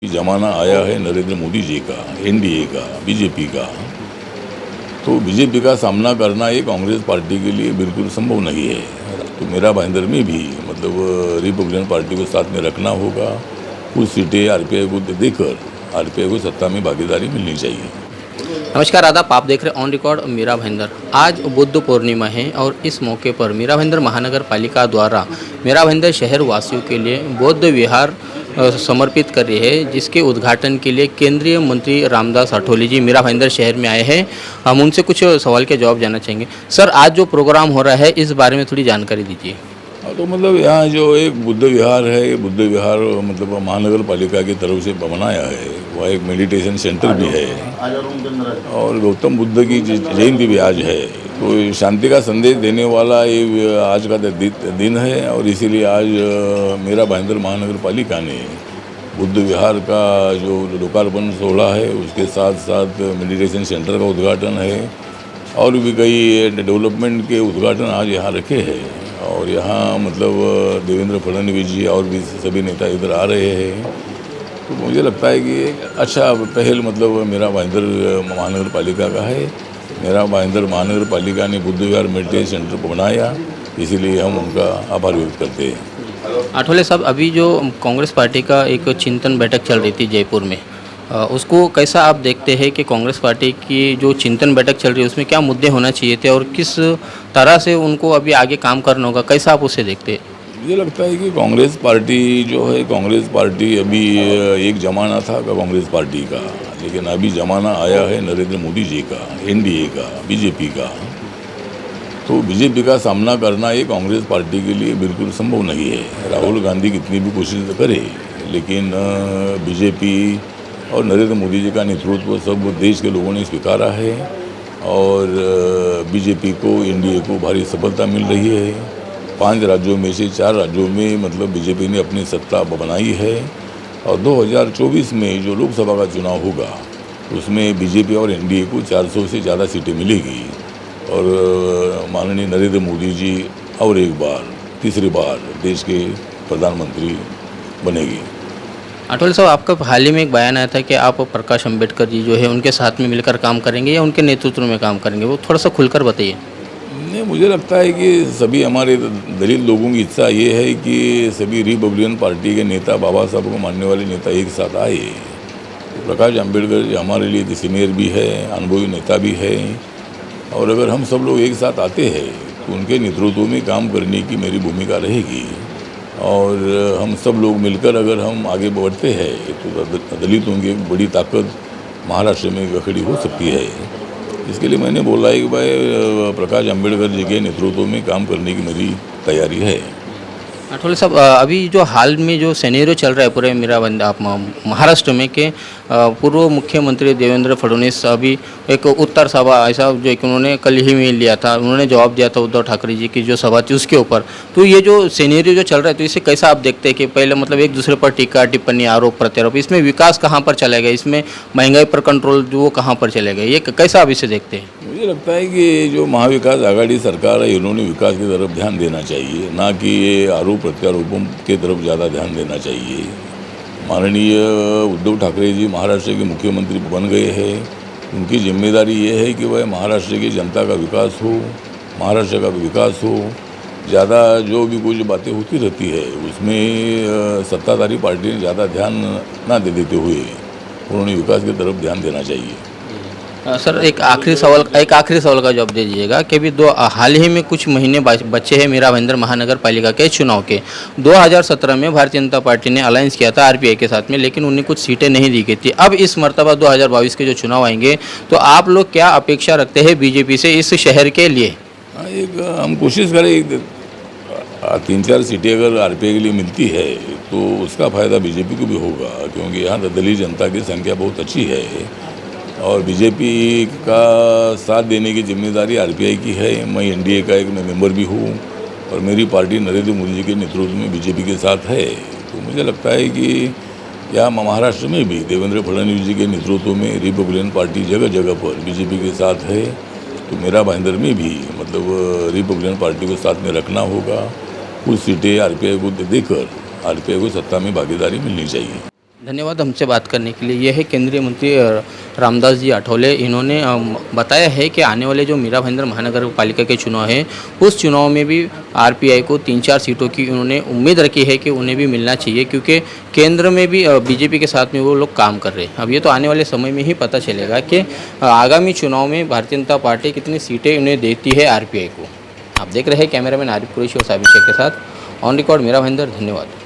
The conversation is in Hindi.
जमाना आया है नरेंद्र मोदी जी का, एनडीए का, बीजेपी का। तो बीजेपी का सामना करना ये कांग्रेस पार्टी के लिए बिल्कुल संभव नहीं है। तो मेरा भाईंदर में भी रिपब्लिकन पार्टी को साथ में रखना होगा। कुछ सीटें आरपीआई को देकर आरपीआई को सत्ता में भागीदारी मिलनी चाहिए। नमस्कार आदाब, आप देख रहे हैं ऑन रिकॉर्ड मीरा भाईंदर। आज बुद्ध पूर्णिमा है और इस मौके पर मीरा भाईंदर महानगर पालिका द्वारा मीरा भाईंदर शहर वासियों के लिए बौद्ध विहार समर्पित कर रही है, जिसके उद्घाटन के लिए केंद्रीय मंत्री रामदास अठौली जी मीरा भाईंदर शहर में आए हैं। हम उनसे कुछ सवाल के जवाब जानना चाहेंगे। सर, आज जो प्रोग्राम हो रहा है इस बारे में थोड़ी जानकारी दीजिए। तो मतलब यहाँ जो एक बुद्ध विहार है, ये बुद्ध विहार मतलब महानगर पालिका की तरफ से बनाया है। वह एक मेडिटेशन सेंटर भी है और गौतम बुद्ध की जयंती भी आज है। तो शांति का संदेश देने वाला ये आज का दिन है और इसीलिए आज मेरा भाईंदर महानगर पालिका ने बुद्ध विहार का जो लोकार्पण सोहला है, उसके साथ साथ मेडिटेशन सेंटर का उद्घाटन है और भी कई डेवलपमेंट के उद्घाटन आज यहाँ रखे हैं। और यहाँ मतलब देवेंद्र फडणवीस जी और भी सभी नेता इधर आ रहे हैं। तो मुझे लगता है कि एक अच्छा पहल मतलब मेरा भाईंदर महानगर पालिका का है। मेरा भाईंदर महानगर पालिका ने बुद्ध विहार मेडिटेशन सेंटर को बनाया, इसीलिए हम उनका आभार व्यक्त करते हैं। अठौले साहब, अभी जो कांग्रेस पार्टी का एक चिंतन बैठक चल रही थी जयपुर में, उसको कैसा आप देखते हैं कि कांग्रेस पार्टी की जो चिंतन बैठक चल रही है उसमें क्या मुद्दे होना चाहिए थे और किस तरह से उनको अभी आगे काम करना होगा, कैसा आप उसे देखते हैं? मुझे लगता है कि कांग्रेस पार्टी जो है, कांग्रेस पार्टी अभी एक ज़माना था कांग्रेस पार्टी का, लेकिन अभी ज़माना आया है नरेंद्र मोदी जी का, एनडीए का, बीजेपी का। तो बीजेपी का सामना करना ये कांग्रेस पार्टी के लिए बिल्कुल संभव नहीं है। राहुल गांधी कितनी भी कोशिश करे, लेकिन बीजेपी और नरेंद्र मोदी जी का नेतृत्व सब देश के लोगों ने स्वीकारा है और बीजेपी को, एनडीए को भारी सफलता मिल रही है। 5 राज्यों में से 4 राज्यों में मतलब बीजेपी ने अपनी सत्ता बनाई है और 2024 में जो लोकसभा का चुनाव होगा उसमें बीजेपी और एनडीए को 400 से ज़्यादा सीटें मिलेगी और माननीय नरेंद्र मोदी जी और एक बार, तीसरी बार देश के प्रधानमंत्री बनेगी। अठौले साहब, आपका हाल ही में एक बयान आया था कि आप प्रकाश अंबेडकर जी जो है उनके साथ में मिलकर काम करेंगे या उनके नेतृत्व में काम करेंगे, वो थोड़ा सा खुलकर बताइए। नहीं, मुझे लगता है कि सभी हमारे दलित लोगों की इच्छा ये है कि सभी रिपब्लिकन पार्टी के नेता, बाबा साहब को मानने वाले नेता एक साथ आए। प्रकाश अंबेडकर जी हमारे लिए सीनियर भी है, अनुभवी नेता भी है और अगर हम सब लोग एक साथ आते हैं तो उनके नेतृत्व में काम करने की मेरी भूमिका रहेगी और हम सब लोग मिलकर अगर हम आगे बढ़ते हैं तो दलितों की एक बड़ी ताकत महाराष्ट्र में खड़ी हो सकती है। इसके लिए मैंने बोला है कि भाई प्रकाश अंबेडकर जी के नेतृत्व में काम करने की मेरी तैयारी है। अठौले साहब, अभी जो हाल में जो सिनेरियो चल रहा है पूरे मेरा आप महाराष्ट्र में के पूर्व मुख्यमंत्री देवेंद्र फडणवीस अभी एक उत्तर सभा ऐसा जो कि उन्होंने कल ही में लिया था, उन्होंने जवाब दिया था उद्धव ठाकरे जी की जो सभा थी उसके ऊपर। तो ये जो सिनेरियो जो चल रहा है तो इसे कैसा आप देखते हैं कि पहले मतलब एक दूसरे पर टीका टिप्पणी, आरोप प्रत्यारोप, इसमें विकास कहाँ पर चलेगा, इसमें महंगाई पर कंट्रोल जो वो कहाँ पर चलेगा, ये कैसा आप इसे देखते हैं? मुझे लगता है कि जो महाविकास आघाड़ी सरकार है इन्होंने विकास की तरफ ध्यान देना चाहिए, ना कि ये आरोप प्रत्यारोपों की तरफ ज़्यादा ध्यान देना चाहिए। माननीय उद्धव ठाकरे जी महाराष्ट्र के मुख्यमंत्री बन गए हैं, उनकी जिम्मेदारी ये है कि वह महाराष्ट्र की जनता का विकास हो, महाराष्ट्र का विकास हो। ज़्यादा जो भी कुछ बातें होती रहती है उसमें सत्ताधारी पार्टी ने ज़्यादा ध्यान ना देते हुए उन्होंने विकास की तरफ ध्यान देना चाहिए। सर, एक आखिरी सवाल का जवाब दे दीजिएगा कि अभी हाल ही में कुछ महीने बचे हैं मेरा भाईंदर महानगर पालिका के चुनाव के। 2017 में भारतीय जनता पार्टी ने अलायंस किया था आरपीआई के साथ में, लेकिन उन्हें कुछ सीटें नहीं दी गई थी। अब इस मर्तबा 2022 के जो चुनाव आएंगे तो आप लोग क्या अपेक्षा रखते हैं बीजेपी से इस शहर के लिए? एक हम कोशिश करें 3-4 सीटें अगर आरपीआई के लिए मिलती है तो उसका फ़ायदा बीजेपी को भी होगा, क्योंकि यहाँ दलित जनता की संख्या बहुत अच्छी है और बीजेपी का साथ देने की जिम्मेदारी आरपीआई की है। मैं एनडीए का एक मेंबर भी हूँ और मेरी पार्टी नरेंद्र मोदी जी के नेतृत्व में बीजेपी के साथ है। तो मुझे लगता है कि यहाँ महाराष्ट्र में भी देवेंद्र फडणवीस जी के नेतृत्व में रिपब्लिकन पार्टी जगह जगह पर बीजेपी के साथ है। तो मेरा भाईंदर में भी मतलब रिपब्लिकन पार्टी को साथ में रखना होगा। कुछ सीटें आरपीआई को देकर आरपीआई को सत्ता में भागीदारी मिलनी चाहिए। धन्यवाद हमसे बात करने के लिए। यह है केंद्रीय मंत्री रामदास जी आठवले। इन्होंने बताया है कि आने वाले जो मीरा भाईंदर महानगर पालिका के चुनाव हैं उस चुनाव में भी आरपीआई को 3-4 सीटों की उन्होंने उम्मीद रखी है कि उन्हें भी मिलना चाहिए, क्योंकि केंद्र में भी बीजेपी के साथ में वो लोग काम कर रहे हैं। अब ये तो आने वाले समय में ही पता चलेगा कि आगामी चुनाव में भारतीय जनता पार्टी कितनी सीटें उन्हें देती है आरपीआई को। आप देख रहे हैं कैमरामैन आरिफ कुरैशी और साबिर शेख के साथ ऑन रिकॉर्ड मीरा भाईंदर। धन्यवाद।